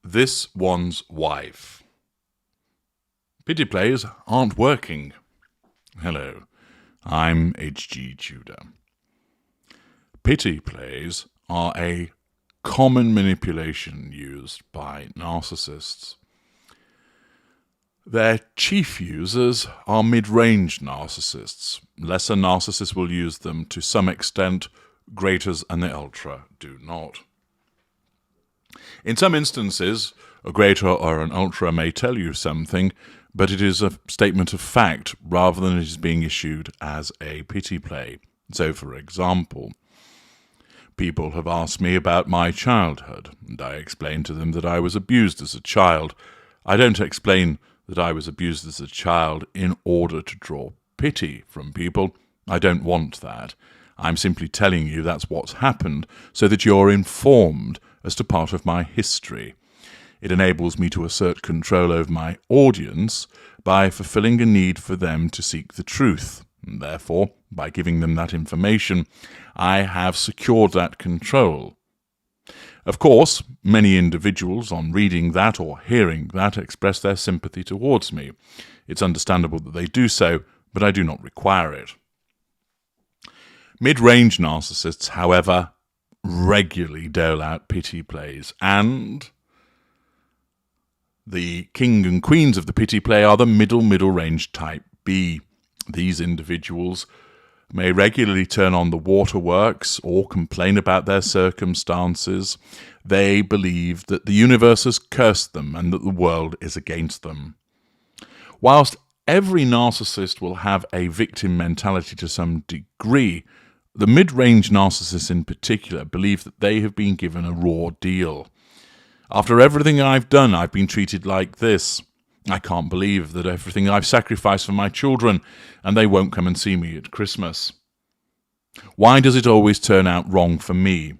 This One's Wife. Pity plays aren't working. Hello, I'm H.G. Tudor. Pity plays are a common manipulation used by narcissists. Their chief users are mid-range narcissists. Lesser narcissists will use them to some extent, greaters and the ultra do not. In some instances, a greater or an ultra may tell you something, but it is a statement of fact rather than it is being issued as a pity play. So, for example, people have asked me about my childhood, and I explain to them that I was abused as a child. I don't explain that I was abused as a child in order to draw pity from people. I don't want that. I'm simply telling you that's what's happened so that you're informed as to part of my history. It enables me to assert control over my audience by fulfilling a need for them to seek the truth. And therefore, by giving them that information, I have secured that control. Of course, many individuals on reading that or hearing that express their sympathy towards me. It's understandable that they do so, but I do not require it. Mid-range narcissists, however, regularly dole out pity plays, and the king and queens of the pity play are the middle range type B. These individuals may regularly turn on the waterworks or complain about their circumstances. They believe that the universe has cursed them and that the world is against them. Whilst every narcissist will have a victim mentality to some degree, the mid-range narcissists in particular believe that they have been given a raw deal. After everything I've done, I've been treated like this. I can't believe that everything I've sacrificed for my children, and they won't come and see me at Christmas. Why does it always turn out wrong for me?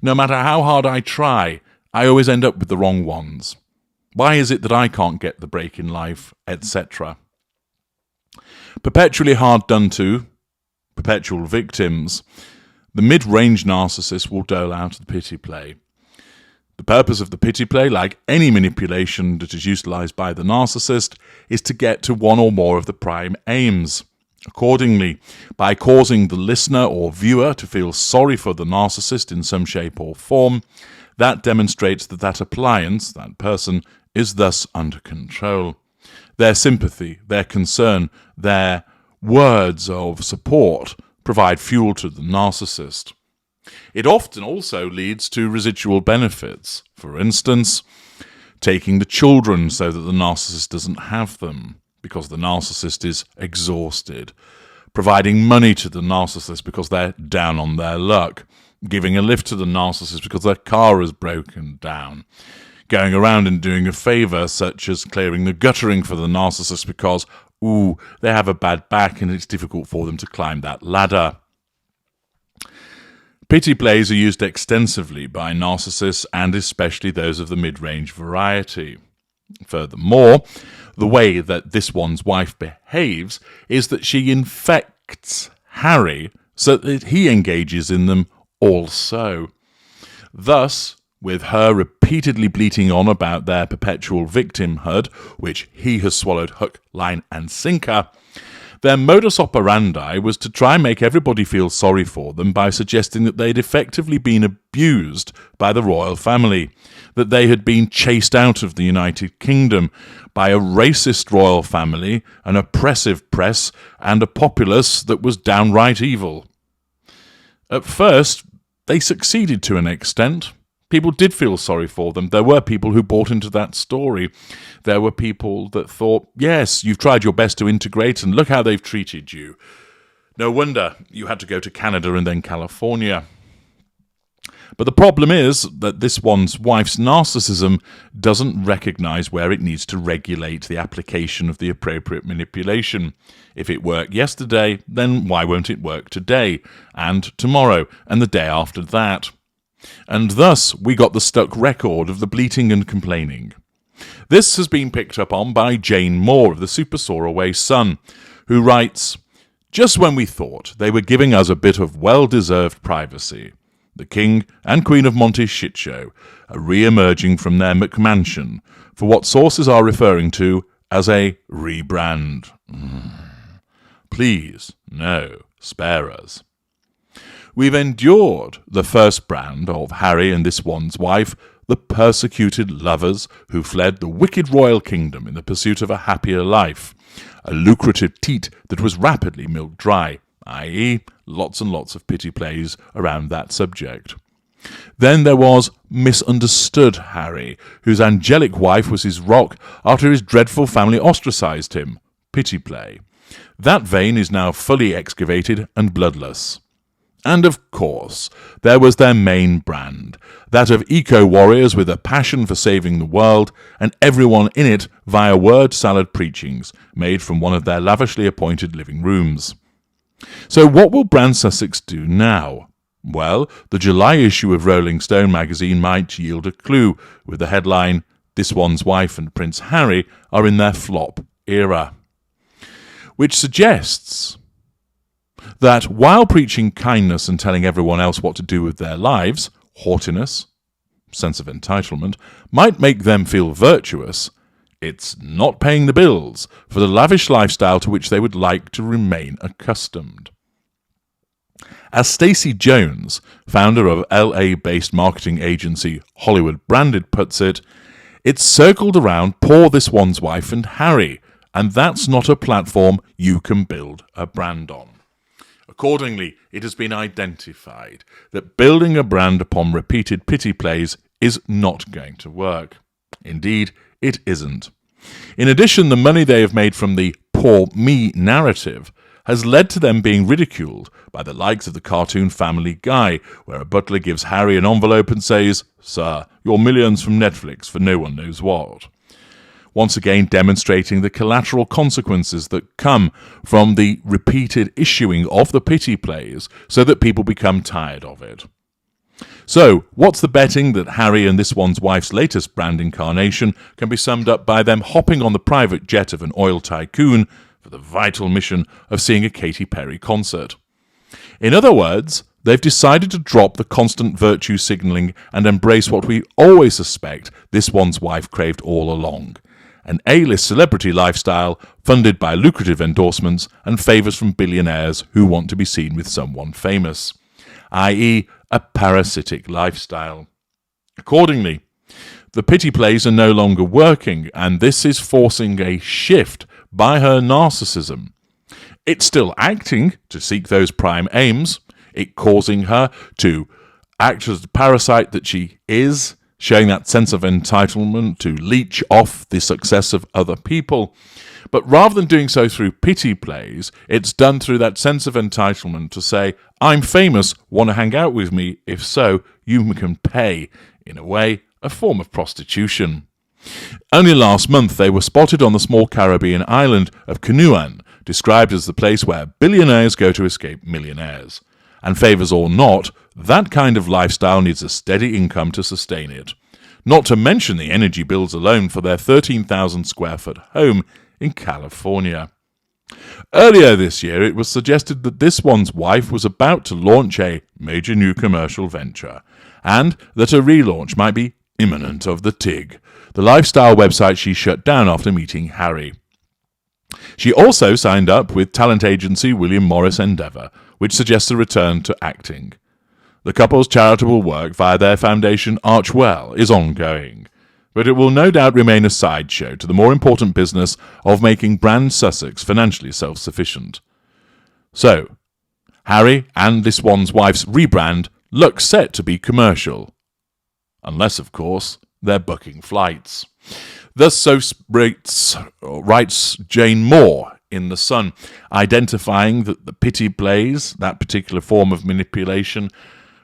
No matter how hard I try, I always end up with the wrong ones. Why is it that I can't get the break in life, etc.? Perpetually hard done to, perpetual victims, the mid-range narcissist will dole out the pity play. The purpose of the pity play, like any manipulation that is utilized by the narcissist, is to get to one or more of the prime aims. Accordingly, by causing the listener or viewer to feel sorry for the narcissist in some shape or form, that demonstrates that that appliance, that person, is thus under control. Their sympathy, their concern, their words of support provide fuel to the narcissist. It often also leads to residual benefits. For instance, taking the children so that the narcissist doesn't have them because the narcissist is exhausted, providing money to the narcissist because they're down on their luck, giving a lift to the narcissist because their car is broken down, going around and doing a favour such as clearing the guttering for the narcissist because, they have a bad back and it's difficult for them to climb that ladder. Pity plays are used extensively by narcissists and especially those of the mid-range variety. Furthermore, the way that this one's wife behaves is that she infects Harry so that he engages in them also. Thus, with her repeatedly bleating on about their perpetual victimhood, which he has swallowed hook, line and sinker, their modus operandi was to try and make everybody feel sorry for them by suggesting that they'd effectively been abused by the royal family, that they had been chased out of the United Kingdom by a racist royal family, an oppressive press, and a populace that was downright evil. At first, they succeeded to an extent. People did feel sorry for them. There were people who bought into that story. There were people that thought, yes, you've tried your best to integrate and look how they've treated you. No wonder you had to go to Canada and then California. But the problem is that this one's wife's narcissism doesn't recognize where it needs to regulate the application of the appropriate manipulation. If it worked yesterday, then why won't it work today, and tomorrow, and the day after that? And thus we got the stuck record of the bleating and complaining. This has been picked up on by Jane Moore of the Super Soaraway Sun, who writes, "Just when we thought they were giving us a bit of well-deserved privacy, the King and Queen of Monty's shit show are re-emerging from their McMansion for what sources are referring to as a rebrand. Please, no, spare us. We've endured the first brand of Harry and this one's wife, the persecuted lovers who fled the wicked royal kingdom in the pursuit of a happier life, a lucrative teat that was rapidly milked dry, i.e. lots and lots of pity plays around that subject. Then there was misunderstood Harry, whose angelic wife was his rock after his dreadful family ostracised him, pity play. That vein is now fully excavated and bloodless. And of course, there was their main brand, that of eco-warriors with a passion for saving the world, and everyone in it via word salad preachings made from one of their lavishly appointed living rooms. So what will Brand Sussex do now? Well, the July issue of Rolling Stone magazine might yield a clue, with the headline, "This One's Wife and Prince Harry are in their flop era," which suggests that while preaching kindness and telling everyone else what to do with their lives, haughtiness, sense of entitlement, might make them feel virtuous, it's not paying the bills for the lavish lifestyle to which they would like to remain accustomed. As Stacey Jones, founder of LA-based marketing agency Hollywood Branded, puts it, it's circled around poor this one's wife and Harry, and that's not a platform you can build a brand on. Accordingly, it has been identified that building a brand upon repeated pity plays is not going to work. Indeed, it isn't. In addition, the money they have made from the poor me narrative has led to them being ridiculed by the likes of the cartoon Family Guy, where a butler gives Harry an envelope and says, "Sir, your millions from Netflix for no one knows what." Once again demonstrating the collateral consequences that come from the repeated issuing of the pity plays so that people become tired of it. So, what's the betting that Harry and this one's wife's latest brand incarnation can be summed up by them hopping on the private jet of an oil tycoon for the vital mission of seeing a Katy Perry concert? In other words, they've decided to drop the constant virtue signalling and embrace what we always suspect this one's wife craved all along. An A-list celebrity lifestyle funded by lucrative endorsements and favours from billionaires who want to be seen with someone famous, i.e. a parasitic lifestyle. Accordingly, the pity plays are no longer working, and this is forcing a shift by her narcissism. It's still acting to seek those prime aims, it causing her to act as the parasite that she is, showing that sense of entitlement to leech off the success of other people. But rather than doing so through pity plays, it's done through that sense of entitlement to say, I'm famous, want to hang out with me? If so, you can pay. In a way, a form of prostitution. Only last month they were spotted on the small Caribbean island of Canoan, described as the place where billionaires go to escape millionaires. And favours or not, that kind of lifestyle needs a steady income to sustain it. Not to mention the energy bills alone for their 13,000 square foot home in California. Earlier this year, it was suggested that this one's wife was about to launch a major new commercial venture, and that a relaunch might be imminent of the TIG, the lifestyle website she shut down after meeting Harry. She also signed up with talent agency William Morris Endeavour, which suggests a return to acting. The couple's charitable work via their foundation Archwell is ongoing, but it will no doubt remain a sideshow to the more important business of making Brand Sussex financially self-sufficient. So, Harry and this one's wife's rebrand look set to be commercial. Unless, of course, they're booking flights. Thus, so writes Jane Moore in The Sun, identifying that the pity plays, that particular form of manipulation,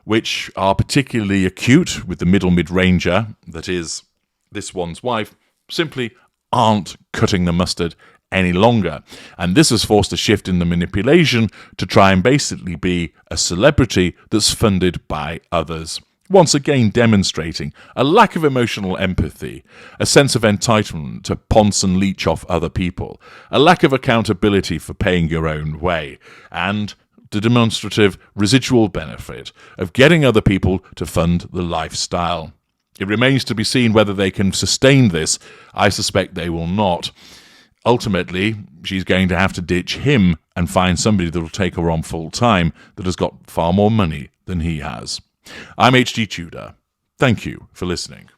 which are particularly acute with the middle mid-ranger, that is, this one's wife, simply aren't cutting the mustard any longer. And this has forced a shift in the manipulation to try and basically be a celebrity that's funded by others. Once again demonstrating a lack of emotional empathy, a sense of entitlement to ponce and leech off other people, a lack of accountability for paying your own way, and the demonstrative residual benefit of getting other people to fund the lifestyle. It remains to be seen whether they can sustain this. I suspect they will not. Ultimately, she's going to have to ditch him and find somebody that will take her on full time that has got far more money than he has. I'm HG Tudor. Thank you for listening.